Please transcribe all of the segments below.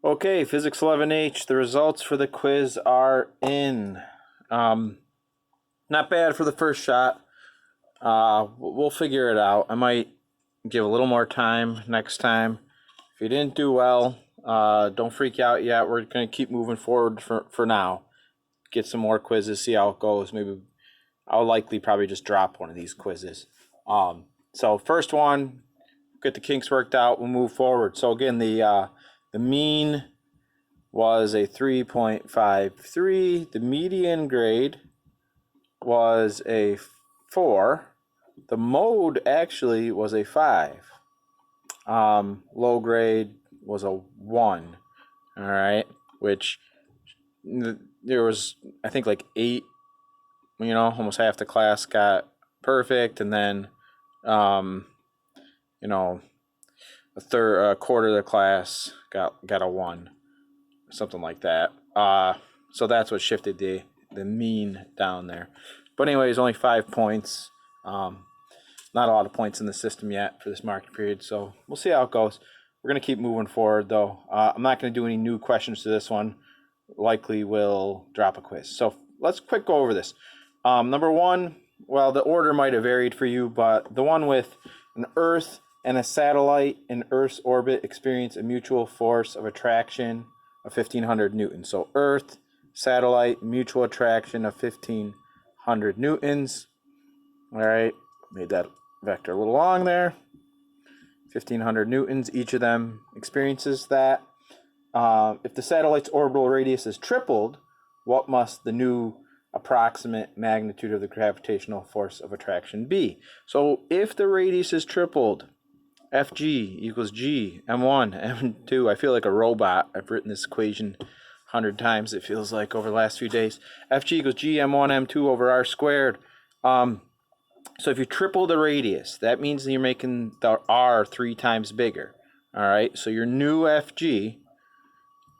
Okay, Physics 11H, the results for the quiz are in. Not bad for the first shot. We'll figure it out. I might give a little more time next time. If you didn't do well, don't freak out yet. We're going to keep moving forward for now. Get some more quizzes, see how it goes. Maybe I'll likely probably just drop one of these quizzes. So first one, get the kinks worked out, we'll move forward. So again, the mean was a 3.53. The median grade was a 4. The mode actually was a 5. Low grade was a 1. All right, which there was, I think, like 8, almost half the class got perfect, and then a quarter of the class got a 1, something like that. So that's what shifted the mean down there. But anyways, only 5 points. Not a lot of points in the system yet for this marking period, so we'll see how it goes. We're going to keep moving forward, though. I'm not going to do any new questions to this one. Likely will drop a quiz. So let's quick go over this. Number one, well, the order might have varied for you, but the one with an Earth and a satellite in Earth's orbit experience a mutual force of attraction of 1,500 newtons. So Earth, satellite, mutual attraction of 1,500 newtons. All right, made that vector a little long there. 1,500 newtons, each of them experiences that. If the satellite's orbital radius is tripled, what must the new approximate magnitude of the gravitational force of attraction be? So if the radius is tripled, Fg equals G, M1, M2. I feel like a robot. I've written this equation 100 times, it feels like, over the last few days. Fg equals G, M1, M2 over R squared. So if you triple the radius, that means you're making the R 3 times bigger. All right, so your new Fg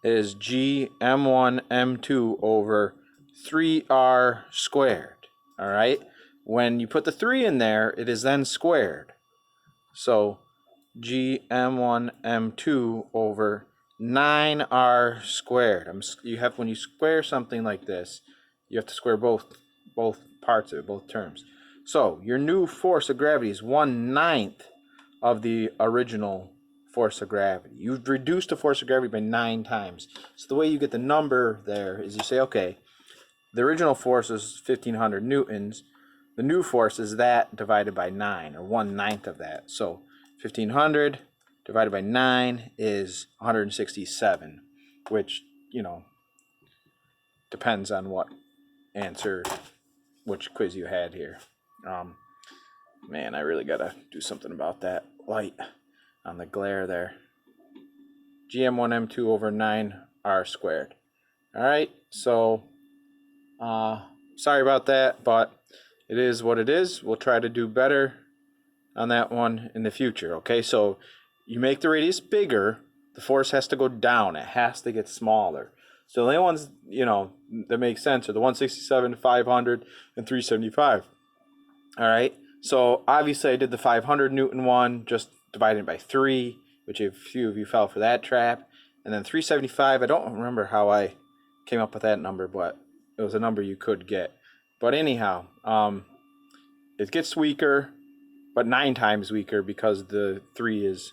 is G M1 M2 over 3R squared. All right, when you put the 3 in there, it is then squared. So G M1 M2 over 9R squared. When you square something like this, you have to square both parts of it, both terms. So your new force of gravity is 1/9 of the original force of gravity. You've reduced the force of gravity by 9 times. So the way you get the number there is you say, okay, the original force is 1,500 newtons. The new force is that divided by 9, or 1/9 of that. So 1,500 divided by 9 is 167, which, depends on which quiz you had here. Man, I really gotta do something about that light on the glare there. GM1 M2 over 9R squared. All right, so sorry about that, but it is what it is. We'll try to do better on that one in the future. Okay, so you make the radius bigger, the force has to go down. It has to get smaller. So the only ones that make sense are the 167, 500, and 375. All right, so obviously I did the 500 Newton one, just divided by 3, which a few of you fell for that trap. And then 375, I don't remember how I came up with that number, but it was a number you could get. But anyhow, it gets weaker, but 9 times weaker because the 3 is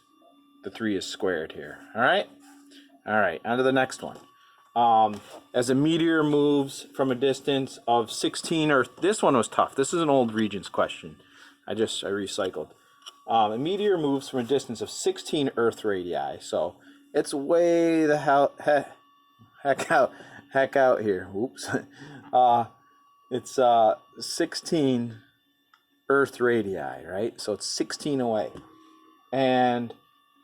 squared here. All right, on to the next one. As a meteor moves from a distance of 16 Earth, this one was tough. This is an old Regents question. I recycled. A meteor moves from a distance of 16 Earth radii, so it's way the heck out here. Oops. It's 16 Earth radii, right? So it's 16 away, and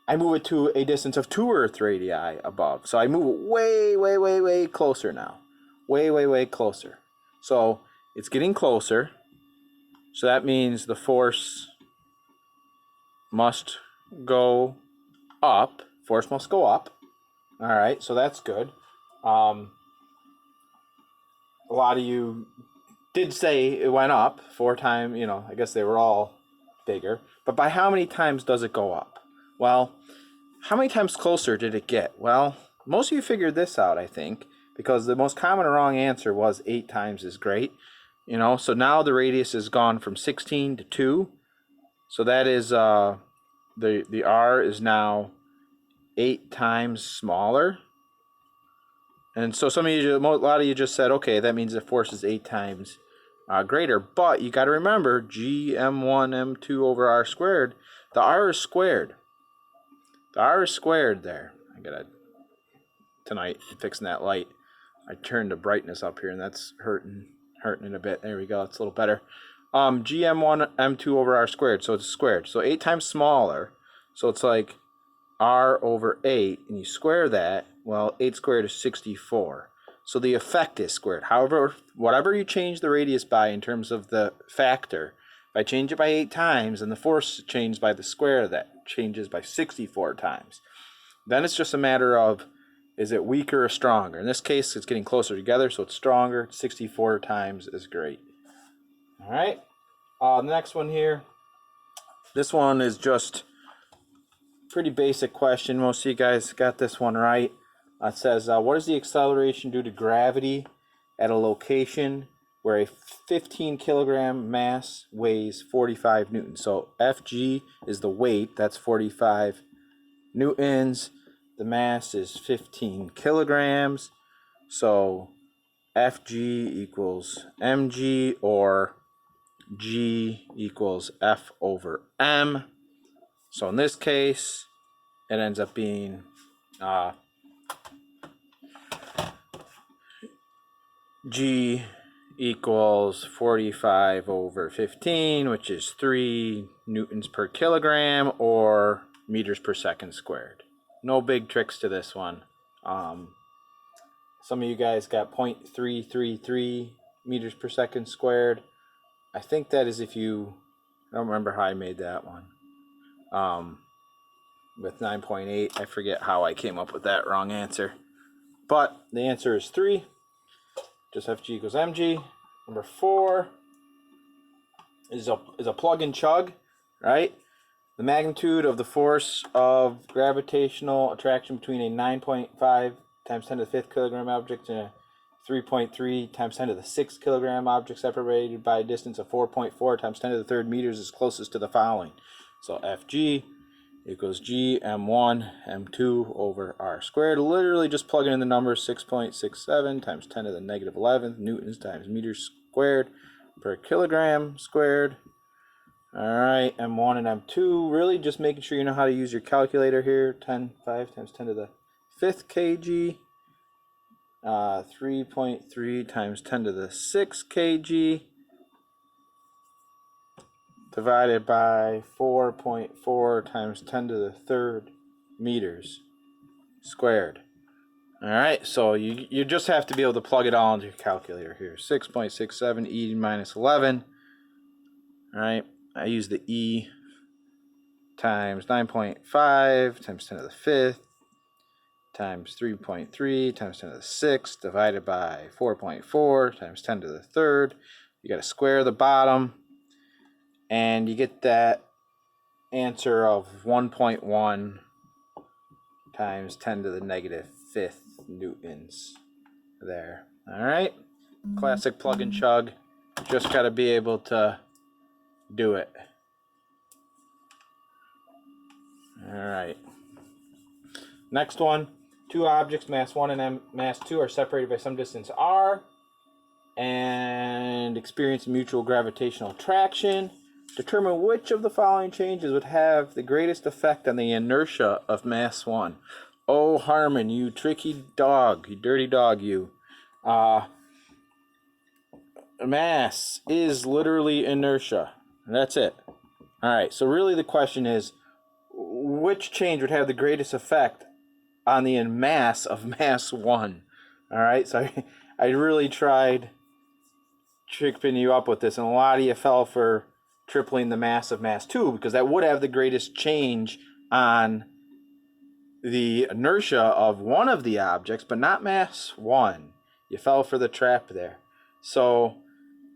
I move it to a distance of 2 Earth radii above. So I move it way closer now. Way closer. So it's getting closer. So that means the force must go up. Force must go up. All right, so that's good. A lot of you did say it went up 4 times. I guess they were all bigger. But by how many times does it go up? Well, how many times closer did it get? Well, most of you figured this out, I think, because the most common wrong answer was 8 times is great. You know, so now the radius has gone from 16 to 2. So that is the r is now 8 times smaller. And so some of you, a lot of you just said, okay, that means the force is 8 times greater. But you got to remember, g m1 m2 over r squared, the r is squared. The r is squared there. I got to, tonight, fixing that light. I turned the brightness up here, and that's hurting it a bit. There we go. It's a little better. GM1 M2 over R squared, so it's squared. So 8 times smaller, so it's like R over 8, and you square that, well, 8 squared is 64. So the effect is squared. However, whatever you change the radius by in terms of the factor, if I change it by 8 times, and the force changed by the square of that changes by 64 times. Then it's just a matter of, is it weaker or stronger? In this case, it's getting closer together, so it's stronger. 64 times is great. All right. The next one here. This one is just pretty basic question. Most of you guys got this one right. It says, what is the acceleration due to gravity at a location where a 15 kilogram mass weighs 45 newtons? So Fg is the weight, that's 45 newtons. The mass is 15 kilograms. So Fg equals mg, or g equals F over m. So in this case, it ends up being g equals 45 over 15, which is 3 newtons per kilogram, or meters per second squared. No big tricks to this one. Some of you guys got 0.333 meters per second squared. I think that is if you, I don't remember how I made that one. With 9.8, I forget how I came up with that wrong answer. But the answer is 3. Just Fg equals mg. Number 4 is a plug and chug, right? The magnitude of the force of gravitational attraction between a 9.5 times 10 to the 5th kilogram object and a 3.3 times 10 to the 6th kilogram object separated by a distance of 4.4 times 10 to the 3rd meters is closest to the following. So Fg equals g m1 m2 over r squared. Literally just plugging in the numbers, 6.67 times 10 to the negative 11th newtons times meters squared per kilogram squared. All right, m1 and m2, really just making sure you know how to use your calculator here. 5 times 10 to the 5th kg, 3.3 times 10 to the 6th kg, divided by 4.4 times 10 to the 3rd meters squared. All right, so you just have to be able to plug it all into your calculator here. 6.67 e minus 11. All right, I use the e times 9.5 times 10 to the 5th times 3.3 times 10 to the 6th divided by 4.4 times 10 to the 3rd. You got to square the bottom, and you get that answer of 1.1 times 10 to the negative 5th newtons there. All right, classic plug and chug. Just got to be able to do it. All right. Next one. 2 objects, mass 1 and mass 2, are separated by some distance r and experience mutual gravitational attraction. Determine which of the following changes would have the greatest effect on the inertia of mass 1. Oh, Harmon, you tricky dog, you dirty dog, you. Mass is literally inertia. That's it. All right, so really the question is, which change would have the greatest effect on the mass of mass 1? All right, so I really tried tripping you up with this, and a lot of you fell for tripling the mass of mass 2, because that would have the greatest change on the inertia of one of the objects, but not mass 1. You fell for the trap there. So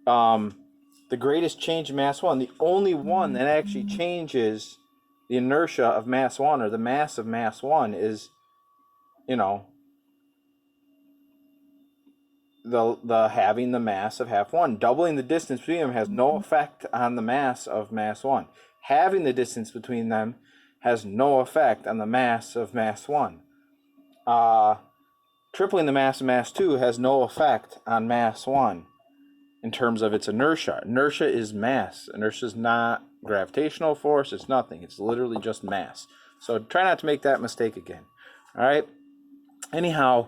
the greatest change in mass 1, the only one that actually changes the inertia of mass 1, or the mass of mass 1, is, you know, the having the mass of half 1. Doubling the distance between them has no effect on the mass of mass 1. Having the distance between them has no effect on the mass of mass 1. Tripling the mass of mass 2 has no effect on mass 1 in terms of its inertia. Inertia is mass. Inertia is not gravitational force. It's nothing. It's literally just mass. So try not to make that mistake again. All right? Anyhow,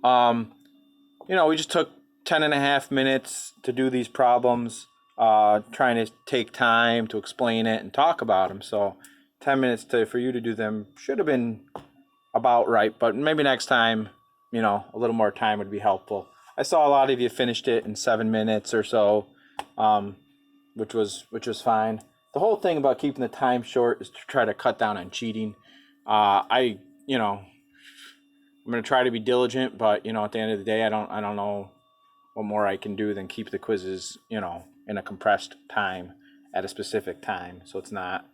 we just took 10.5 minutes to do these problems, trying to take time to explain it and talk about them. So 10 minutes for you to do them should have been about right, but maybe next time, a little more time would be helpful. I saw a lot of you finished it in 7 minutes or so, which was fine. The whole thing about keeping the time short is to try to cut down on cheating. I'm going to try to be diligent, but at the end of the day, I don't know what more I can do than keep the quizzes, in a compressed time at a specific time, so it's not,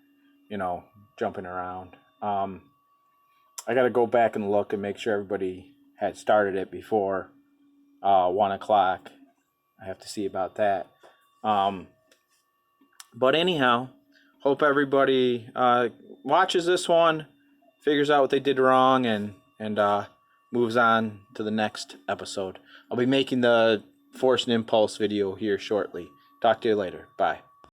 jumping around. I got to go back and look and make sure everybody had started it before 1 o'clock. I have to see about that. But anyhow, hope everybody watches this one, figures out what they did wrong, and moves on to the next episode. I'll be making the force and impulse video here shortly. Talk to you later. Bye.